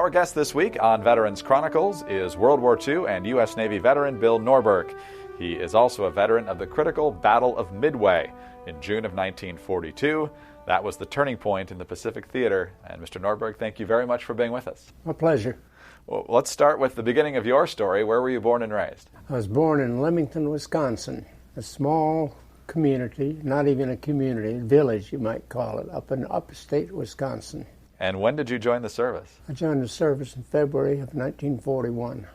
Our guest this week on Veterans Chronicles is World War II and U.S. Navy veteran Bill Norberg. He is also a veteran of the critical Battle of Midway in June of 1942. That was the turning point in the Pacific Theater. And Mr. Norberg, thank you very much for being with us. My pleasure. Well, let's start with the beginning of your story. Where were you born and raised? I was born in Leamington, Wisconsin, a small community, not even a community, a village you might call it, up in upstate Wisconsin. And when did you join the service? I joined the service in February of 1941.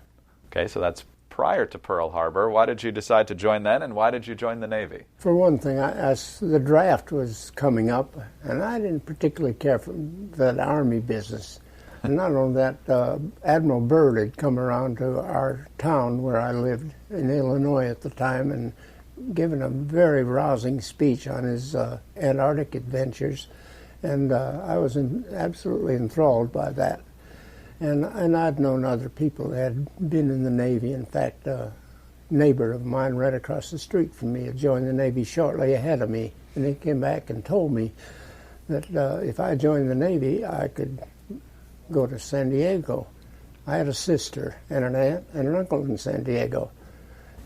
Okay, so that's prior to Pearl Harbor. Why did you decide to join then, and why did you join the Navy? For one thing, the draft was coming up, and I didn't particularly care for that Army business. And not only that, Admiral Byrd had come around to our town where I lived in Illinois at the time and given a very rousing speech on his Antarctic adventures. And I was absolutely enthralled by that. And I'd known other people that had been in the Navy. In fact, a neighbor of mine right across the street from me had joined the Navy shortly ahead of me. And he came back and told me that if I joined the Navy, I could go to San Diego. I had a sister and an aunt and an uncle in San Diego.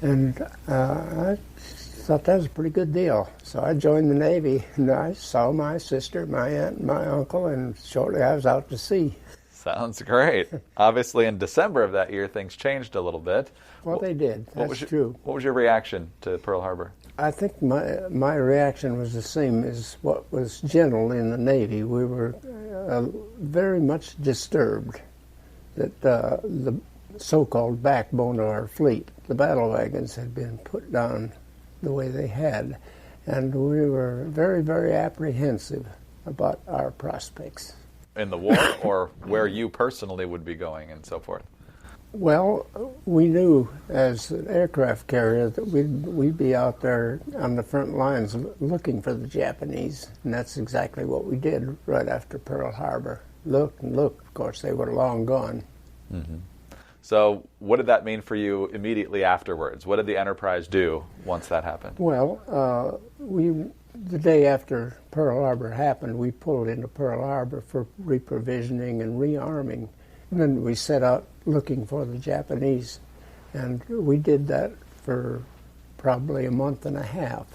And I thought that was a pretty good deal. So I joined the Navy, and I saw my sister, my aunt, and my uncle, and shortly I was out to sea. Sounds great. Obviously, in December of that year, things changed a little bit. Well, they did. That's true. What was your reaction to Pearl Harbor? I think my reaction was the same as what was general in the Navy. We were very much disturbed that the so-called backbone of our fleet, the battle wagons, had been put down the way they had, and we were very, very apprehensive about our prospects. In the war, or where you personally would be going and so forth? Well, we knew as an aircraft carrier that we'd be out there on the front lines looking for the Japanese, and that's exactly what we did right after Pearl Harbor. Look and look. Of course, they were long gone. Mm-hmm. So what did that mean for you immediately afterwards? What did the Enterprise do once that happened? Well, the day after Pearl Harbor happened, we pulled into Pearl Harbor for reprovisioning and rearming. And then we set out looking for the Japanese. And we did that for probably a month and a half.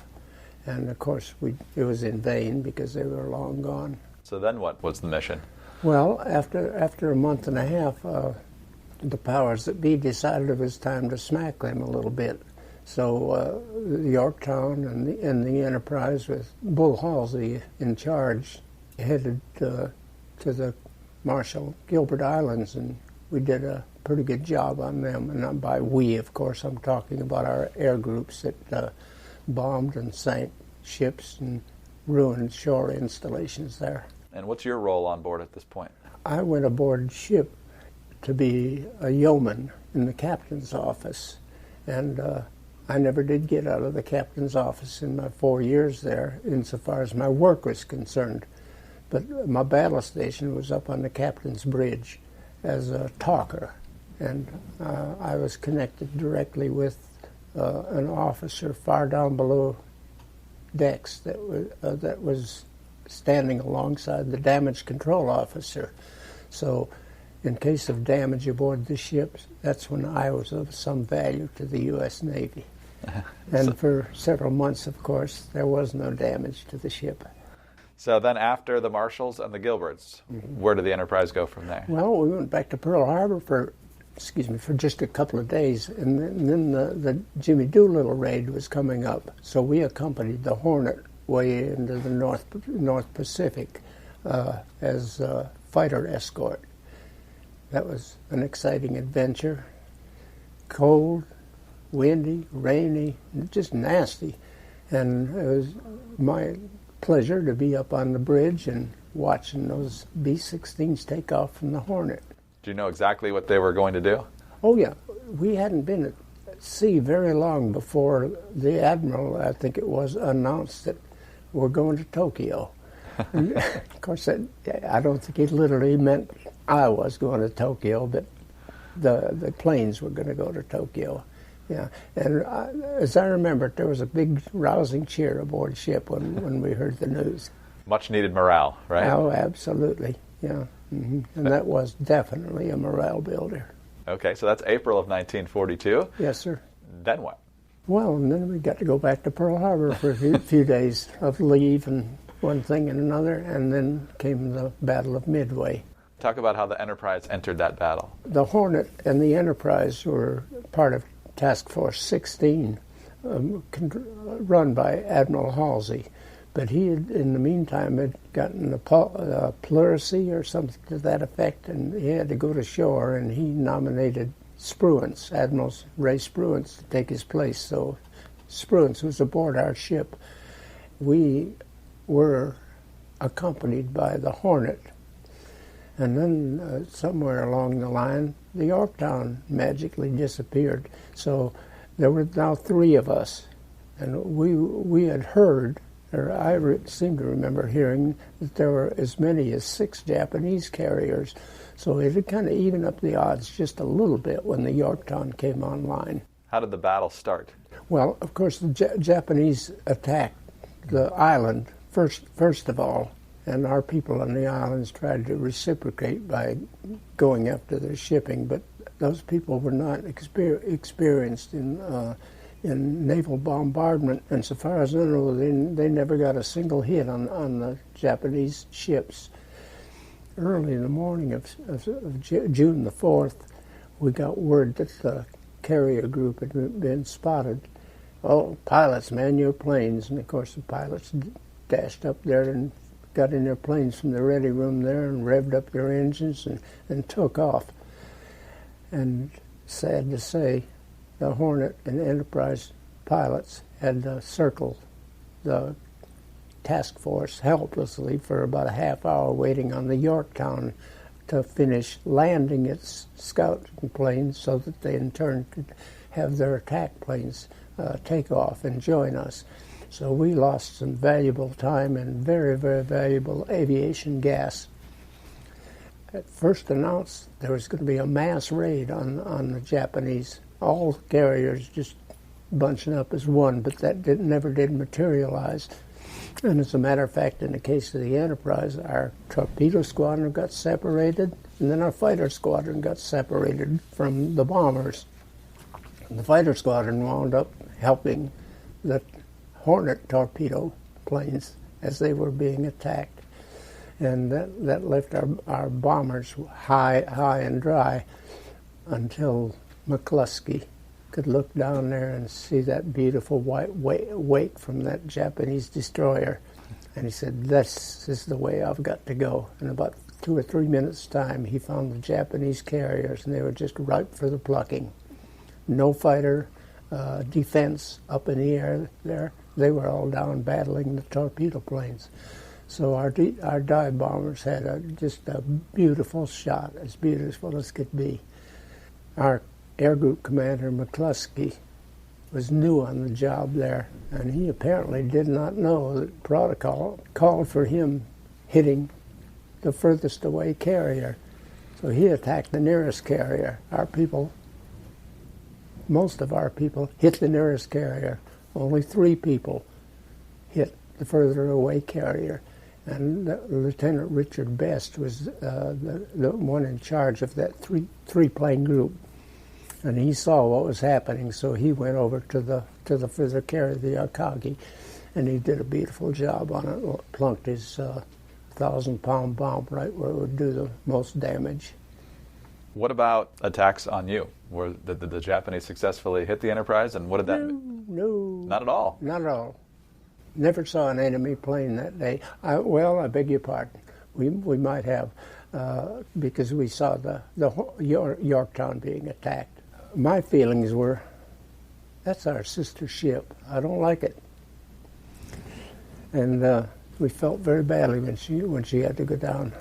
And of course, it was in vain because they were long gone. So then what was the mission? Well, after a month and a half, the powers that be decided it was time to smack them a little bit. So Yorktown and the Enterprise, with Bull Halsey in charge, headed to the Marshall Gilbert Islands, and we did a pretty good job on them. And by we, of course, I'm talking about our air groups that bombed and sank ships and ruined shore installations there. And what's your role on board at this point? I went aboard ship to be a yeoman in the captain's office, and I never did get out of the captain's office in my 4 years there insofar as my work was concerned. But my battle station was up on the captain's bridge as a talker, and I was connected directly with an officer far down below decks that was standing alongside the damage control officer. So in case of damage aboard the ships, that's when I was of some value to the U.S. Navy. And for several months, of course, there was no damage to the ship. So then after the Marshalls and the Gilberts, where did the Enterprise go from there? Well, we went back to Pearl Harbor for just a couple of days, and then the Jimmy Doolittle Raid was coming up. So we accompanied the Hornet way into the North Pacific as a fighter escort. That was an exciting adventure. Cold, windy, rainy, just nasty. And it was my pleasure to be up on the bridge and watching those B-16s take off from the Hornet. Do you know exactly what they were going to do? Oh, yeah. We hadn't been at sea very long before the Admiral, I think it was, announced that we're going to Tokyo. And of course, I don't think it literally meant I was going to Tokyo, but the planes were going to go to Tokyo. Yeah, and as I remember, there was a big rousing cheer aboard ship when we heard the news. Much needed morale, right? Oh, absolutely. Yeah. And that was definitely a morale builder. Okay, so that's April of 1942. Yes, sir. Then what? Well, and then we got to go back to Pearl Harbor for a few days of leave and one thing and another, and then came the Battle of Midway. Talk about how the Enterprise entered that battle. The Hornet and the Enterprise were part of Task Force 16, run by Admiral Halsey. But he, in the meantime, had gotten a pleurisy or something to that effect, and he had to go to shore, and he nominated Spruance, Admiral Ray Spruance, to take his place. So Spruance was aboard our ship. We were accompanied by the Hornet. And then somewhere along the line, the Yorktown magically disappeared. So there were now three of us. And we had heard, or I seem to remember hearing, that there were as many as 6 Japanese carriers. So it had kind of evened up the odds just a little bit when the Yorktown came online. How did the battle start? Well, of course, the Japanese attacked the island first of all, and our people on the islands tried to reciprocate by going after their shipping, but those people were not experienced in naval bombardment, and so far as I know, they never got a single hit on the Japanese ships. Early in the morning of June the 4th, we got word that the carrier group had been spotted. Oh, pilots, man your planes. And of course the pilots dashed up there and got in their planes from the ready room there and revved up their engines and took off. And sad to say, the Hornet and Enterprise pilots had circled the task force helplessly for about a half hour, waiting on the Yorktown to finish landing its scout planes so that they in turn could have their attack planes take off and join us. So we lost some valuable time and very, very valuable aviation gas. At first announced there was going to be a mass raid on the Japanese, all carriers just bunching up as one, but that never did materialize. And as a matter of fact, in the case of the Enterprise, our torpedo squadron got separated, and then our fighter squadron got separated from the bombers. And the fighter squadron wound up helping the Hornet torpedo planes as they were being attacked. And that left our bombers high and dry until McCluskey could look down there and see that beautiful white wake from that Japanese destroyer. And he said, "This is the way I've got to go." In about 2 or 3 minutes' time, he found the Japanese carriers, and they were just ripe for the plucking. No fighter defense up in the air there. They were all down battling the torpedo planes. So our dive bombers had just a beautiful shot, as beautiful as could be. Our Air Group Commander McCluskey was new on the job there, and he apparently did not know that protocol called for him hitting the furthest away carrier. So he attacked the nearest carrier. Our people, most of our people, hit the nearest carrier. Only 3 people hit the further away carrier. And Lieutenant Richard Best was the one in charge of that three-plane group. And he saw what was happening, so he went over to the further carrier, the Akagi, and he did a beautiful job on it. Plunked his 1,000-pound bomb right where it would do the most damage. What about attacks on you? Did the Japanese successfully hit the Enterprise, and what did that mean? No. Not at all? Not at all. Never saw an enemy plane that day. I beg your pardon. We might have, because we saw the Yorktown being attacked. My feelings were, that's our sister ship. I don't like it. And we felt very badly when she had to go down.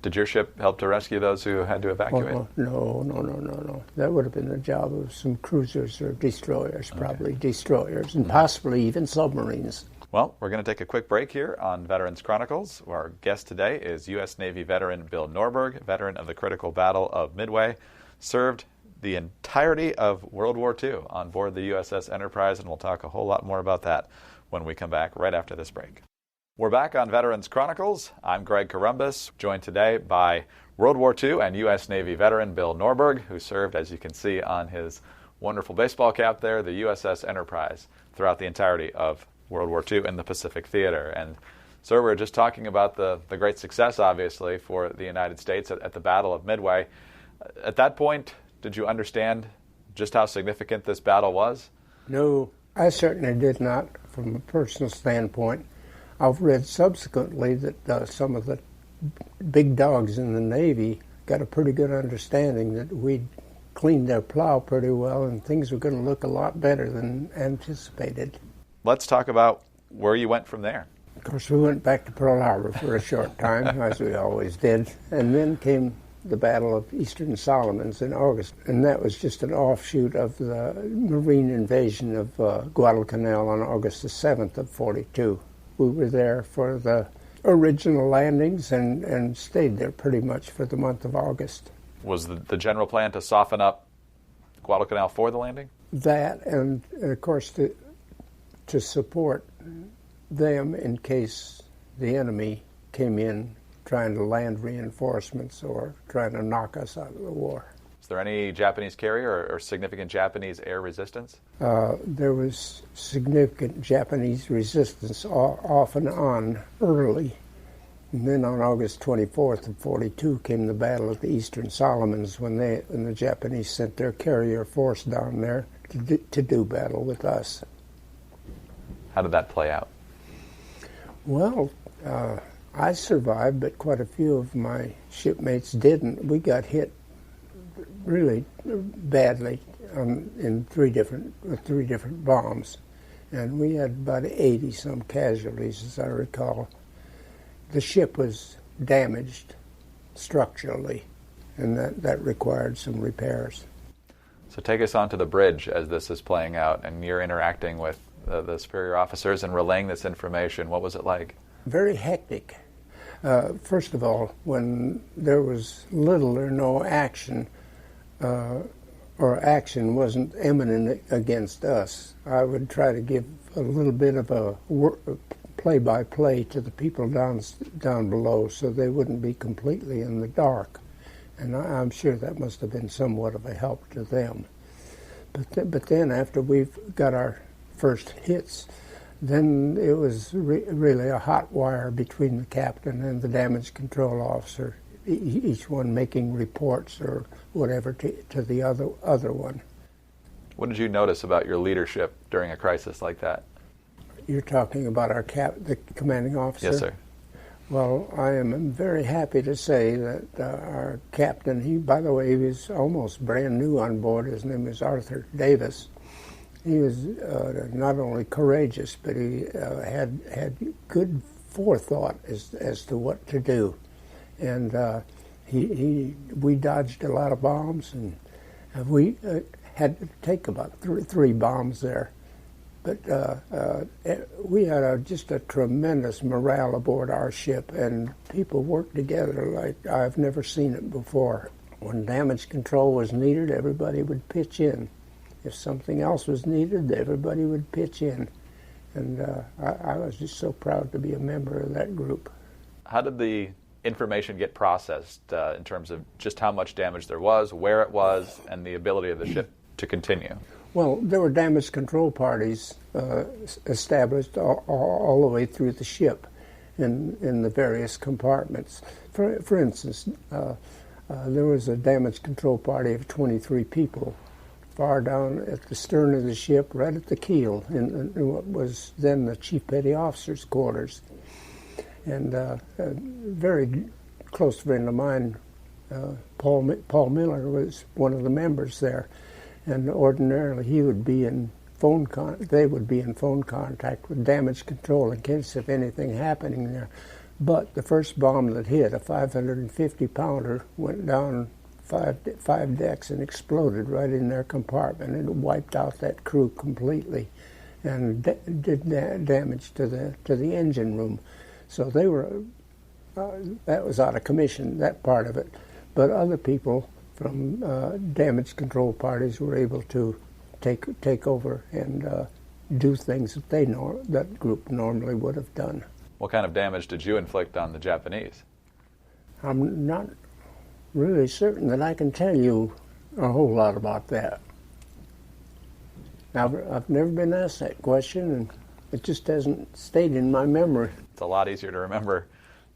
Did your ship help to rescue those who had to evacuate? Oh, no. That would have been the job of some cruisers or destroyers, probably destroyers, and possibly even submarines. Well, we're going to take a quick break here on Veterans Chronicles. Our guest today is U.S. Navy veteran Bill Norberg, veteran of the critical Battle of Midway, served the entirety of World War II on board the USS Enterprise, and we'll talk a whole lot more about that when we come back right after this break. We're back on Veterans Chronicles. I'm Greg Columbus, joined today by World War II and U.S. Navy veteran Bill Norberg, who served, as you can see on his wonderful baseball cap there, the USS Enterprise throughout the entirety of World War II in the Pacific Theater. And sir, we were just talking about the great success, obviously, for the United States at the Battle of Midway. At that point, did you understand just how significant this battle was? No, I certainly did not from a personal standpoint. I've read subsequently that some of the big dogs in the Navy got a pretty good understanding that we'd cleaned their plow pretty well and things were going to look a lot better than anticipated. Let's talk about where you went from there. Of course, we went back to Pearl Harbor for a short time, as we always did, and then came the Battle of Eastern Solomons in August, and that was just an offshoot of the Marine invasion of Guadalcanal on August the 7th of 42. We were there for the original landings and stayed there pretty much for the month of August. Was the general plan to soften up Guadalcanal for the landing? That, and of course, to support them in case the enemy came in trying to land reinforcements or trying to knock us out of the war. Is there any Japanese carrier or significant Japanese air resistance? There was significant Japanese resistance off and on early. And then on August 24th of 42 came the Battle of the Eastern Solomons when the Japanese sent their carrier force down there to do battle with us. How did that play out? Well, I survived, but quite a few of my shipmates didn't. We got hit really badly in three different bombs, and we had about 80 some casualties, as I recall. The ship was damaged structurally, and that required some repairs. So take us onto the bridge as this is playing out, and you're interacting with the superior officers and relaying this information. What was it like? Very hectic. First of all, when there was little or no action, or action wasn't imminent against us, I would try to give a little bit of a play-by-play to the people down below so they wouldn't be completely in the dark. And I'm sure that must have been somewhat of a help to them. But then after we've got our first hits, then it was really a hot wire between the captain and the damage control officer, each one making reports or whatever to the other one. What did you notice about your leadership during a crisis like that? You're talking about the commanding officer? Yes, sir. Well, I am very happy to say that our captain, by the way, he was almost brand new on board. His name is Arthur Davis. He was not only courageous, but he had good forethought as to what to do. And we dodged a lot of bombs, and we had to take about three bombs there. But we had just a tremendous morale aboard our ship, and people worked together like I've never seen it before. When damage control was needed, everybody would pitch in. If something else was needed, everybody would pitch in. And I was just so proud to be a member of that group. How did the information get processed in terms of just how much damage there was, where it was, and the ability of the ship to continue? Well, there were damage control parties established all the way through the ship in the various compartments. For instance, there was a damage control party of 23 people far down at the stern of the ship, right at the keel, in what was then the Chief Petty Officer's quarters. And a very close friend of mine, Paul Miller, was one of the members there. And ordinarily he would be in they would be in phone contact with damage control in case of anything happening there. But the first bomb that hit, a 550-pounder, went down five decks and exploded right in their compartment, and it wiped out that crew completely, and did damage to the engine room. So they were that was out of commission, that part of it. But other people from damage control parties were able to take over and do things that that group normally would have done. What kind of damage did you inflict on the Japanese? I'm not really certain that I can tell you a whole lot about that. I've never been asked that question, and it just hasn't stayed in my memory. It's a lot easier to remember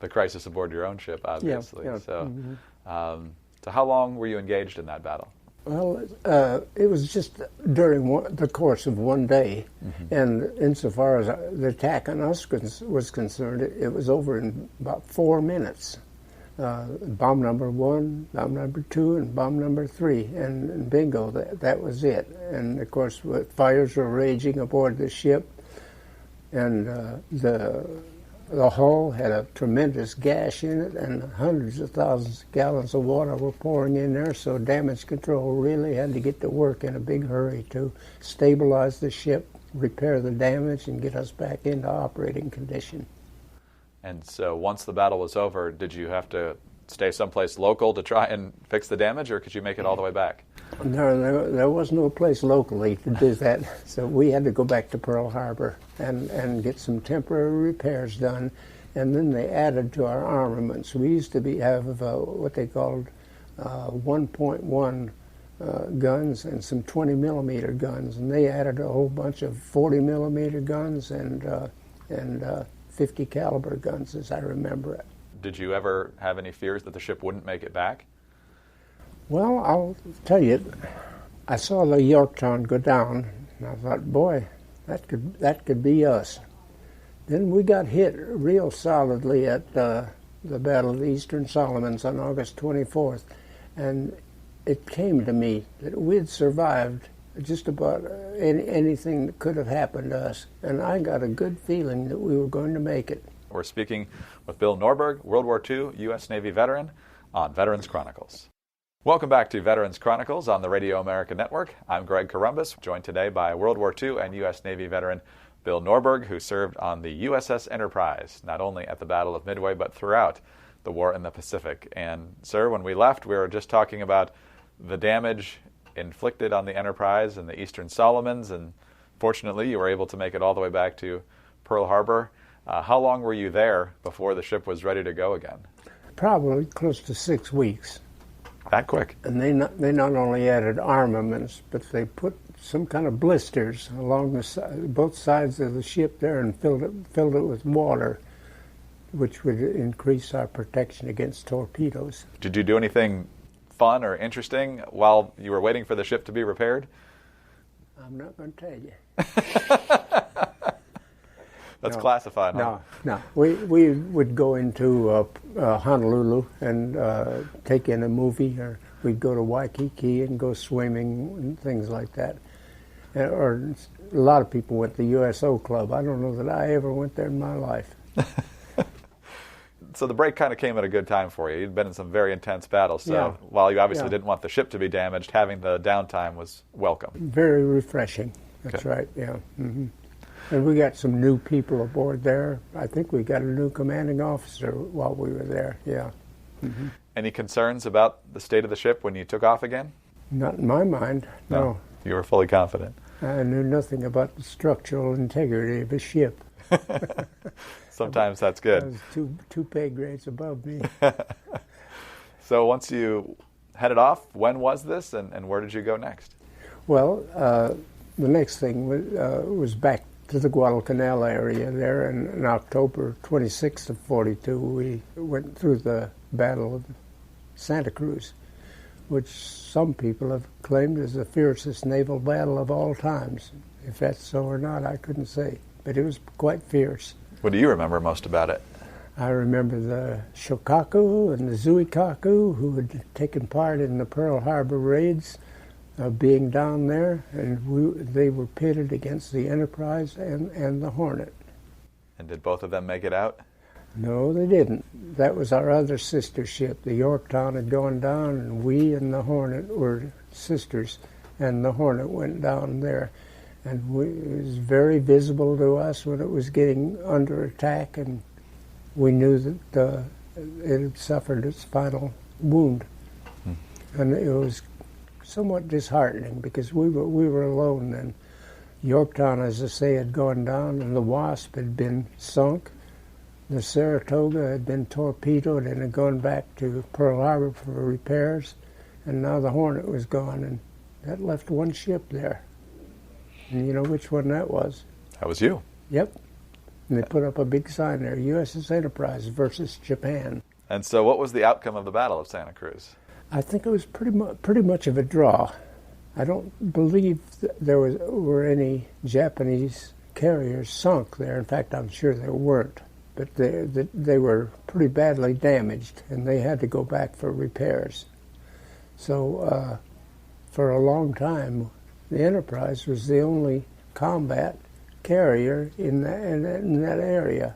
the crisis aboard your own ship, obviously. Yeah. So, so how long were you engaged in that battle? Well, it was just during the course of one day, and insofar as the attack on us was concerned, it was over in about 4 minutes. Bomb number 1, bomb number 2, and bomb number 3, and bingo, that was it. And of course, fires were raging aboard the ship, and the hull had a tremendous gash in it, and hundreds of thousands of gallons of water were pouring in there, so damage control really had to get to work in a big hurry to stabilize the ship, repair the damage, and get us back into operating condition. And so once the battle was over, did you have to stay someplace local to try and fix the damage, or could you make it all the way back? There was no place locally to do that, so we had to go back to Pearl Harbor and get some temporary repairs done, and then they added to our armaments. We used to have what they called 1.1 guns and some 20 millimeter guns, and they added a whole bunch of 40 millimeter guns and 50 caliber guns, as I remember it. Did you ever have any fears that the ship wouldn't make it back? Well, I'll tell you, I saw the Yorktown go down, and I thought, boy, that could be us. Then we got hit real solidly at the Battle of the Eastern Solomons on August 24th, and it came to me that we'd survived just about anything that could have happened to us, and I got a good feeling that we were going to make it. We're speaking with Bill Norberg, World War II U.S. Navy veteran, on Veterans Chronicles. Welcome back to Veterans Chronicles on the Radio America Network. I'm Greg Columbus, joined today by World War II and U.S. Navy veteran Bill Norberg, who served on the USS Enterprise, not only at the Battle of Midway, but throughout the war in the Pacific. And, sir, when we left, we were just talking about the damage inflicted on the Enterprise and the Eastern Solomons, and fortunately you were able to make it all the way back to Pearl Harbor. How long were you there before the ship was ready to go again? Probably close to 6 weeks. That quick? And they not only added armaments, but they put some kind of blisters along both sides of the ship there and filled it with water, which would increase our protection against torpedoes. Did you do anything fun or interesting while you were waiting for the ship to be repaired? I'm not going to tell you. That's classified, huh? No. We would go into Honolulu and take in a movie, or we'd go to Waikiki and go swimming and things like that. Or a lot of people went to the USO Club. I don't know that I ever went there in my life. So the break kind of came at a good time for you. You'd been in some very intense battles, so while you obviously didn't want the ship to be damaged, having the downtime was welcome. Very refreshing. That's right, yeah. Mm-hmm. And we got some new people aboard there. I think we got a new commanding officer while we were there, yeah. Mm-hmm. Any concerns about the state of the ship when you took off again? Not in my mind, no. You were fully confident. I knew nothing about the structural integrity of a ship. Sometimes that's good. That was two pay grades above me. So once you headed off, when was this, and where did you go next? Well, the next thing was back to the Guadalcanal area there, and on October 26th of 42, we went through the Battle of Santa Cruz, which some people have claimed is the fiercest naval battle of all times. If that's so or not, I couldn't say, but it was quite fierce. What do you remember most about it? I remember the Shokaku and the Zuikaku, who had taken part in the Pearl Harbor raids, being down there, and they were pitted against the Enterprise and the Hornet. And did both of them make it out? No, they didn't. That was our other sister ship. The Yorktown had gone down, and we and the Hornet were sisters, and the Hornet went down there. And it was very visible to us when it was getting under attack, and we knew that it had suffered its final wound. And it was somewhat disheartening because we were alone then. Yorktown, as I say, had gone down, and the Wasp had been sunk. The Saratoga had been torpedoed and had gone back to Pearl Harbor for repairs, and now the Hornet was gone, and that left one ship there. And you know which one that was? That was you. Yep. And they put up a big sign there, USS Enterprise versus Japan. And so what was the outcome of the Battle of Santa Cruz? I think it was pretty much of a draw. I don't believe there were any Japanese carriers sunk there. In fact, I'm sure there weren't. But they were pretty badly damaged, and they had to go back for repairs. So for a long time, the Enterprise was the only combat carrier in that area,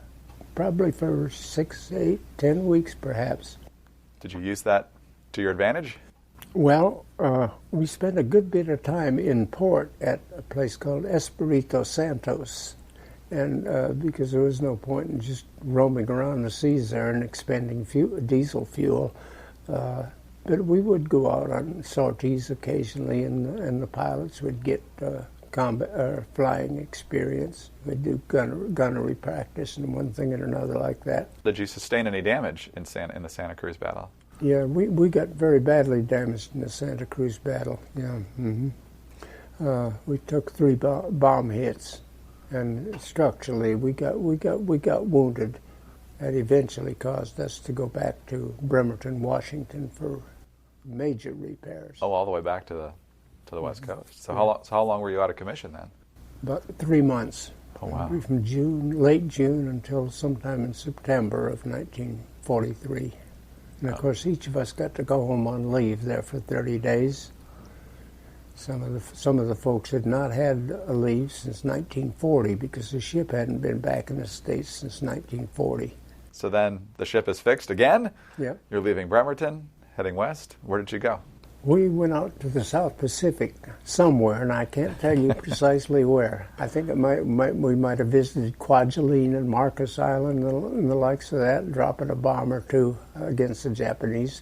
probably for 6, 8, 10 weeks perhaps. Did you use that to your advantage? Well, we spent a good bit of time in port at a place called Espiritu Santos, and because there was no point in just roaming around the seas there and expending diesel fuel, but we would go out on sorties occasionally, and the pilots would get combat flying experience. We'd do gunnery practice and one thing and another like that. Did you sustain any damage in the Santa Cruz battle? Yeah, we got very badly damaged in the Santa Cruz battle. Yeah, we took 3 bomb hits, and structurally we got wounded. That eventually caused us to go back to Bremerton, Washington, for major repairs. Oh, all the way back to the West Coast. So how long were you out of commission then? About 3 months. Oh, wow. From late June until sometime in September of 1943. And of course, each of us got to go home on leave there for 30 days. Some of the folks had not had a leave since 1940 because the ship hadn't been back in the States since 1940. So then the ship is fixed again. Yep. You're leaving Bremerton, heading west. Where did you go? We went out to the South Pacific somewhere, and I can't tell you precisely where. I think we might have visited Kwajalein and Marcus Island and the likes of that, dropping a bomb or two against the Japanese.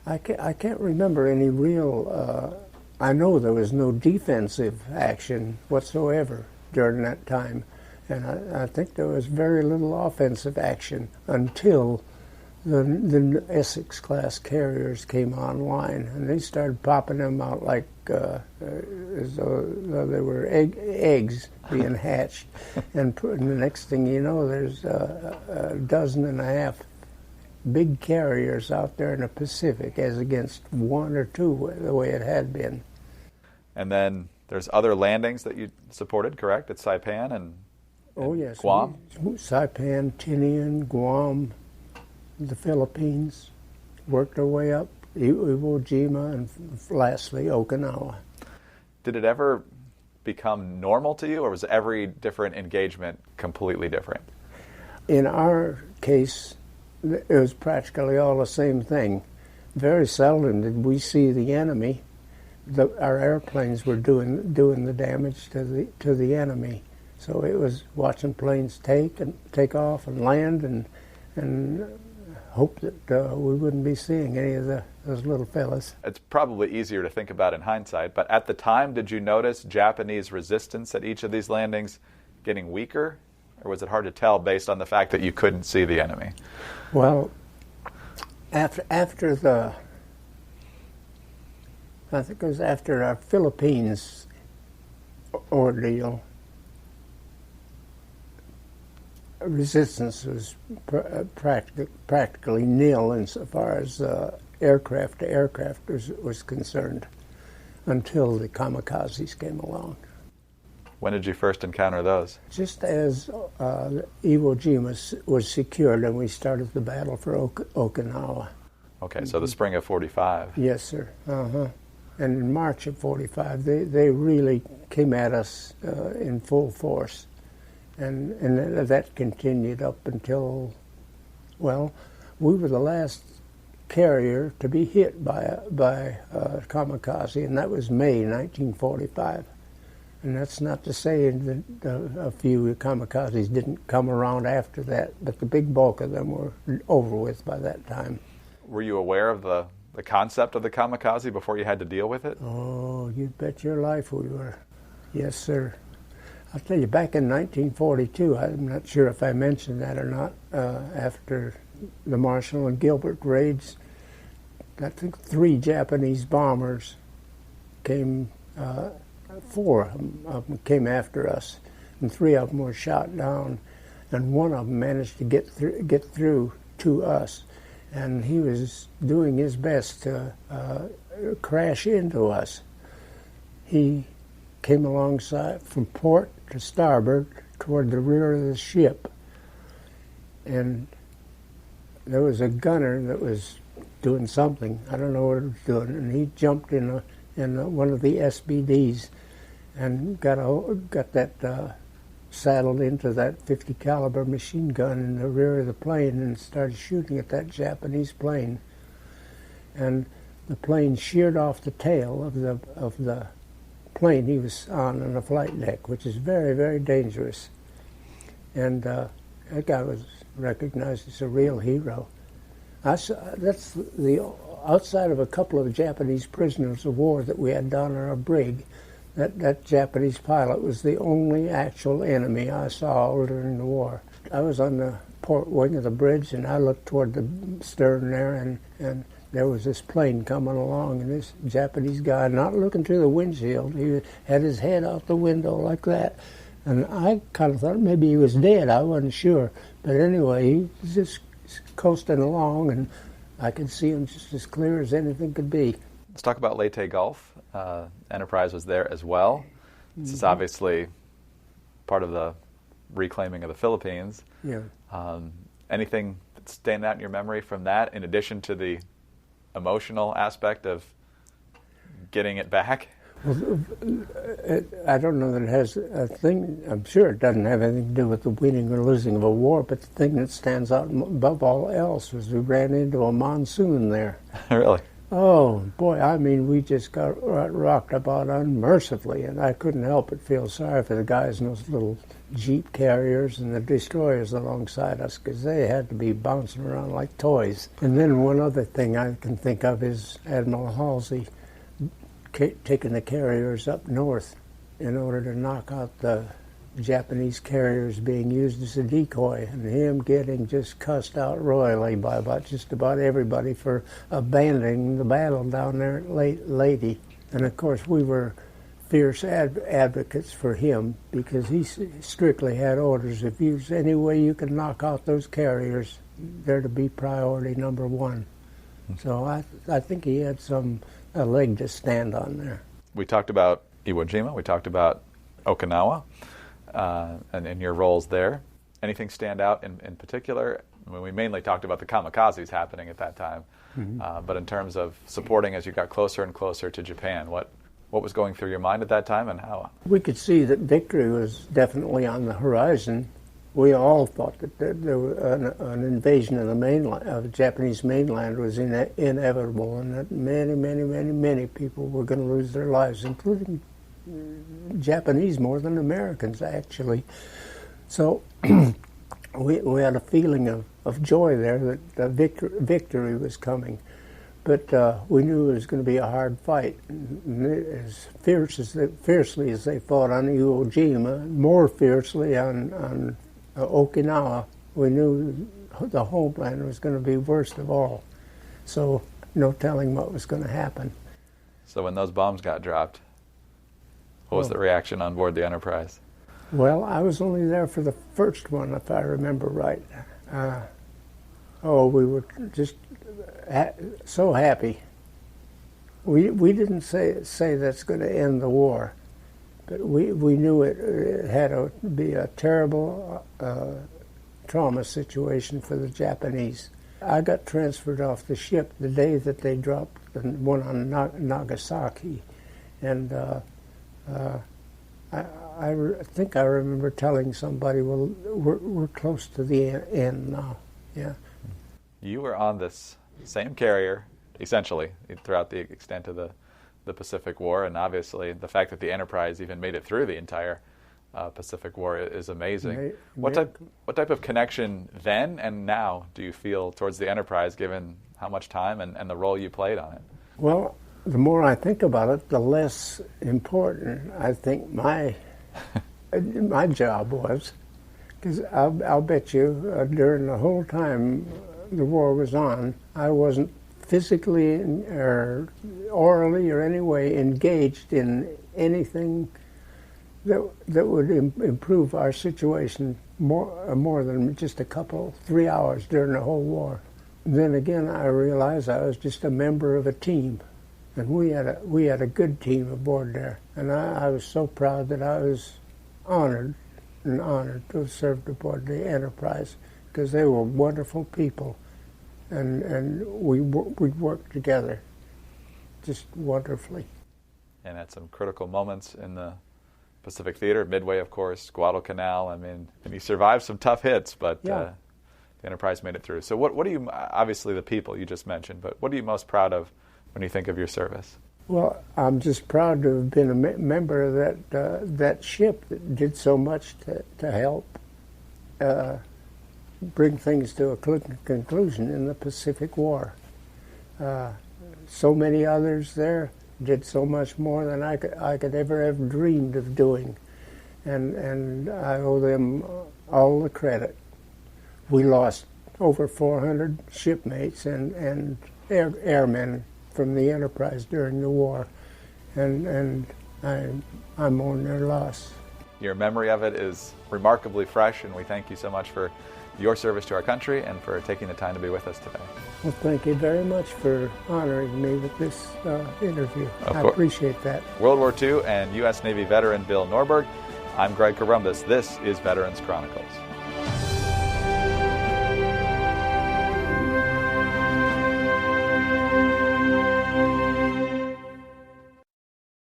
I can't remember any real... I know there was no defensive action whatsoever during that time, and I think there was very little offensive action until the Essex-class carriers came online, and they started popping them out like as though they were eggs being hatched. And the next thing you know, there's a dozen and a half big carriers out there in the Pacific, as against 1 or 2 the way it had been. And then there's other landings that you supported, correct, at Saipan and yes, Guam? Saipan, Tinian, Guam, the Philippines, worked our way up, Iwo Jima, and lastly, Okinawa. Did it ever become normal to you, or was every different engagement completely different? In our case, it was practically all the same thing. Very seldom did we see the enemy. Our airplanes were doing the damage to the enemy. So it was watching planes take off and land, and hope that we wouldn't be seeing any of those little fellas. It's probably easier to think about in hindsight, but at the time, did you notice Japanese resistance at each of these landings getting weaker? Or was it hard to tell based on the fact that you couldn't see the enemy? Well, after I think it was after our Philippines ordeal, resistance was practically nil insofar as aircraft to aircraft was concerned, until the kamikazes came along. When did you first encounter those? Just as Iwo Jima was secured and we started the battle for Okinawa. Okay, so the spring of 45. Yes, sir. And in March of 45, they really came at us in full force. And that continued up until, well, we were the last carrier to be hit by kamikaze, and that was May 1945. And that's not to say that a few kamikazes didn't come around after that, but the big bulk of them were over with by that time. Were you aware of the concept of the kamikaze before you had to deal with it? Oh, you bet your life we were. Yes, sir. I'll tell you, back in 1942, I'm not sure if I mentioned that or not, after the Marshall and Gilbert raids, I think 3 Japanese bombers came, 4 of them came after us, and 3 of them were shot down, and one of them managed to get through to us, and he was doing his best to crash into us. He came alongside from port to starboard toward the rear of the ship, and there was a gunner that was doing something. I don't know what he was doing, and he jumped in one of the SBDs and got that saddled into that 50 caliber machine gun in the rear of the plane and started shooting at that Japanese plane. And the plane sheared off the tail of the plane he was on the flight deck, which is very, very dangerous. And that guy was recognized as a real hero. That's the outside of a couple of Japanese prisoners of war that we had down on our brig. That Japanese pilot was the only actual enemy I saw during the war. I was on the port wing of the bridge, and I looked toward the stern there, and there was this plane coming along, and this Japanese guy, not looking through the windshield, he had his head out the window like that. And I kind of thought maybe he was dead. I wasn't sure. But anyway, he was just coasting along, and I could see him just as clear as anything could be. Let's talk about Leyte Gulf. Enterprise was there as well. This is obviously part of the reclaiming of the Philippines. Yeah. Anything that stand out in your memory from that, in addition to the emotional aspect of getting it back? Well, I don't know that it has a thing. I'm sure it doesn't have anything to do with the winning or losing of a war, but the thing that stands out above all else was we ran into a monsoon there. Really? Oh, boy, I mean, we just got rocked about unmercifully, and I couldn't help but feel sorry for the guys in those little jeep carriers and the destroyers alongside us, because they had to be bouncing around like toys. And then one other thing I can think of is Admiral Halsey taking the carriers up north in order to knock out the Japanese carriers being used as a decoy, and him getting just cussed out royally by just about everybody for abandoning the battle down there at Leyte. And of course we were fierce advocates for him, because he strictly had orders, if there's any way you can knock out those carriers, they're to be priority number 1. So I think he had a leg to stand on there. We talked about Iwo Jima, we talked about Okinawa, and your roles there. Anything stand out in particular? I mean, we mainly talked about the kamikazes happening at that time, but in terms of supporting as you got closer and closer to Japan, what was going through your mind at that time, and how? We could see that victory was definitely on the horizon. We all thought that there was an invasion of the mainland, of the Japanese mainland, was inevitable, and that many, many, many, many people were going to lose their lives, including Japanese more than Americans, actually. So we had a feeling of joy there that the victory was coming. But we knew it was going to be a hard fight. And as fiercely as they fought on Iwo Jima, more fiercely on Okinawa, we knew the homeland was going to be worst of all. So no telling what was going to happen. So when those bombs got dropped, what was the reaction on board the Enterprise? Well, I was only there for the first one, if I remember right. We were just so happy. We didn't say that's going to end the war, but we knew it had to be a terrible trauma situation for the Japanese. I got transferred off the ship the day that they dropped the one on Nagasaki, and I think I remember telling somebody, well, we're close to the end now. Yeah. You were on this same carrier, essentially, throughout the extent of the Pacific War, and obviously the fact that the Enterprise even made it through the entire Pacific War is amazing. What type of connection then and now do you feel towards the Enterprise, given how much time and the role you played on it? Well, the more I think about it, the less important I think my My job was, because I'll bet you during the whole time the war was on, I wasn't physically or orally or any way engaged in anything that would improve our situation more than just 3 hours during the whole war. Then again, I realized I was just a member of a team, and we had a good team aboard there, and I was so proud that I was honored to have served aboard the Enterprise, because they were wonderful people, and we worked together just wonderfully. And at some critical moments in the Pacific Theater, Midway, of course, Guadalcanal. I mean, and you survived some tough hits, but yeah. The Enterprise made it through. So what do you, obviously the people you just mentioned, but what are you most proud of when you think of your service? Well, I'm just proud to have been a member of that ship that did so much to help bring things to a conclusion in the Pacific War. So many others there did so much more than I could ever have dreamed of doing, and I owe them all the credit. We lost over 400 shipmates and airmen from the Enterprise during the war, and I mourn their loss. Your memory of it is remarkably fresh, and we thank you so much for your service to our country and for taking the time to be with us today. Well, thank you very much for honoring me with this interview. I appreciate that. World War II and U.S. Navy veteran Bill Norberg. I'm Greg Corumbus. This is Veterans Chronicles.